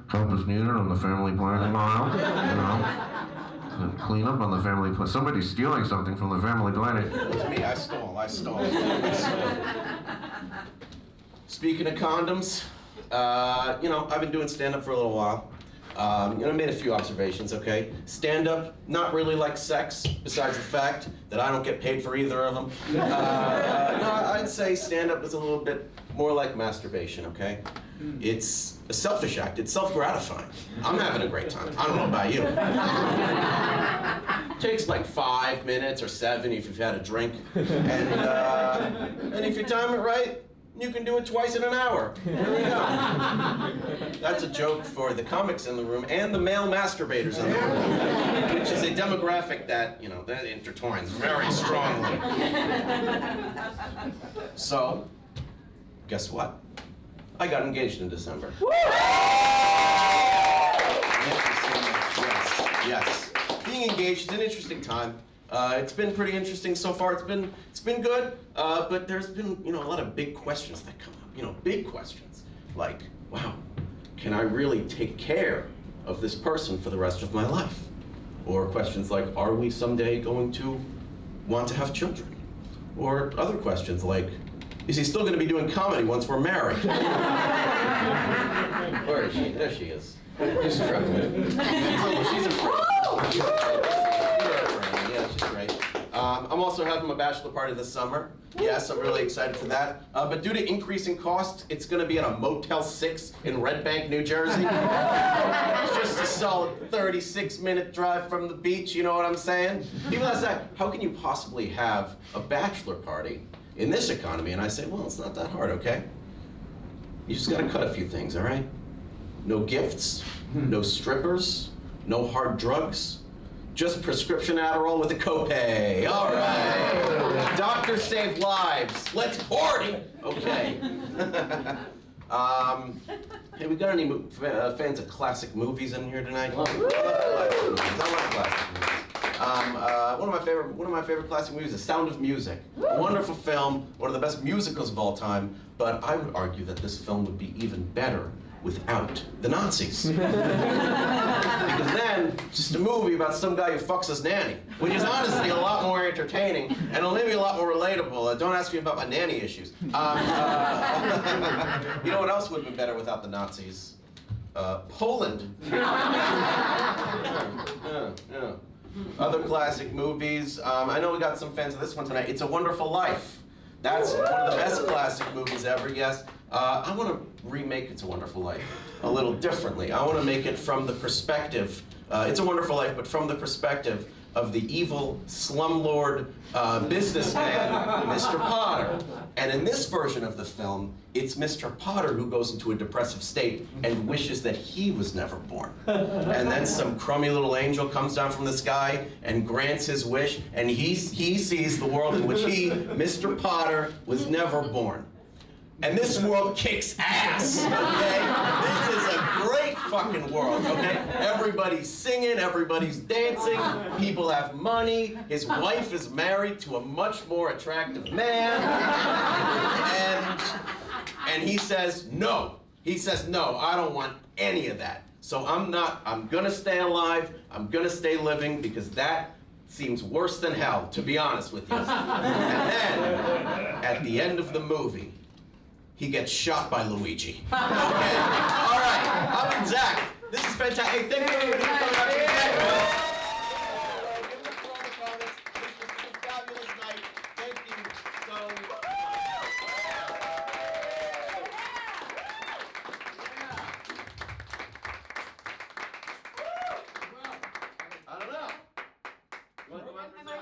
Help is needed on the family planning aisle. Clean up on the family plan. Somebody's stealing something from the family planning. It was me. I stole. Speaking of condoms, I've been doing stand-up for a little while. I made a few observations, okay? Stand-up, not really like sex, besides the fact that I don't get paid for either of them. No, I'd say stand-up is a little bit more like masturbation, okay? It's a selfish act. It's self-gratifying. I'm having a great time. I don't know about you. It takes like 5 minutes or 7 if you've had a drink. And if you time it right, you can do it twice in an hour. There we go. That's a joke for the comics in the room and the male masturbators in the room, which is a demographic that, that intertwines very strongly. So, guess what? I got engaged in December. Yes. Being engaged is an interesting time. It's been pretty interesting so far. It's been good, but there's been a lot of big questions that come up. Big questions like, wow, can I really take care of this person for the rest of my life? Or questions like, are we someday going to want to have children? Or other questions like, is he still going to be doing comedy once we're married? Where is she? There she is. She's struggling. She's in front. Yeah, she's great. I'm also having my bachelor party this summer. Yes, I'm really excited for that. But due to increasing costs, it's going to be at a Motel 6 in Red Bank, New Jersey. It's just a solid 36-minute drive from the beach, you know what I'm saying? People ask that, how can you possibly have a bachelor party in this economy? And I say, well, it's not that hard, okay? You just gotta cut a few things, all right? No gifts, no strippers, no hard drugs, just prescription Adderall with a copay. All right. Doctors save lives. Let's party. Okay. Hey, we got any fans of classic movies in here tonight? I love classic movies. I love classic movies. One of my favorite classic movies is Sound of Music. A wonderful film, one of the best musicals of all time, but I would argue that this film would be even better without the Nazis. Because then, it's just a movie about some guy who fucks his nanny, which is honestly a lot more entertaining and it'll maybe a lot more relatable. Don't ask me about my nanny issues. You know what else would have been better without the Nazis? Poland. Yeah. Other classic movies. I know we got some fans of this one tonight. It's a Wonderful Life. That's one of the best classic movies ever, yes. I want to remake It's a Wonderful Life a little differently. I want to make it from the perspective, It's a Wonderful Life, but from the perspective of the evil slumlord businessman, Mr. Potter. And in this version of the film, it's Mr. Potter who goes into a depressive state and wishes that he was never born. And then some crummy little angel comes down from the sky and grants his wish, and he sees the world in which he, Mr. Potter, was never born. And this world kicks ass, okay? This is a great fucking world, okay? Everybody's singing, everybody's dancing, people have money, his wife is married to a much more attractive man, and he says no. He says, no, I don't want any of that. So I'm gonna stay alive, I'm gonna stay living, because that seems worse than hell, to be honest with you. And then, at the end of the movie, he gets shot by Luigi. Okay? All right, I'm with Zach. This is fantastic. Hey, thank you everybody for coming out here. Give it up for all the comments. This was a fabulous night. Thank you so much. I don't know. You want to come out for a second?